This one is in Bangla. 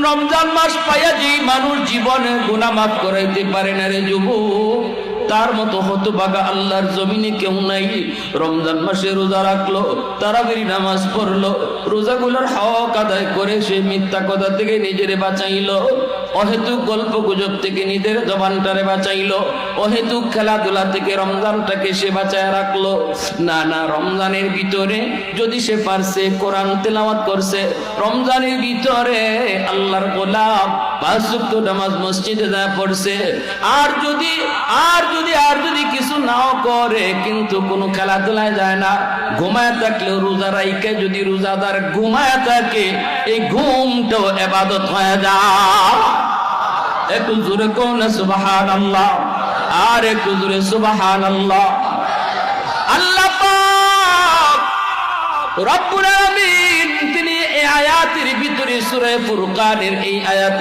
রমজান মাস পাইয়া যে মানুষ জীবনে গুনাহ মাফ করাইতে পারে না রে যুবক, তার মতো হতভাগা আল্লাহর জমিনে কেউ নাই। রমজান মাসে রোজা রাখলো, তারাবির নামাজ পড়লো, রোজাগুলোর হক আদায় করে সে মিথ্যা কথা থেকে নিজেরে বাঁচাইলো, অহেতুক গল্প গুজব থেকে নিজের জবানটারে বাঁচাইলো, অহেতুক খেলাধুলা থেকে রমজানটাকে সে বাঁচায় রাখলো। না না, রমজানের ভিতরে যদি সে পারছে কোরআন তেলাওয়াত করছে, রমজানের ভিতরে আল্লাহর গোলাম 5 ওয়াক্ত নামাজ মসজিদে যা পড়ছে, আর যদি কিছু নাও করে কিন্তু কোনো খেলাধুলায় যায় না, ঘুমায় থাকলেও রোজা রাইকে যদি রোজাদার ঘুমায় থাকে, এই ঘুমটাও ইবাদত হয়ে যায়। একটু জোরে কোন সুবহানাল্লাহ, আর একটু জোরে সুবহানাল্লাহ। আল্লাহ পাক রব্বুল আলামিন তিনি এই আয়াতের ভিতরে সূরা ফুরকানের এই আয়াত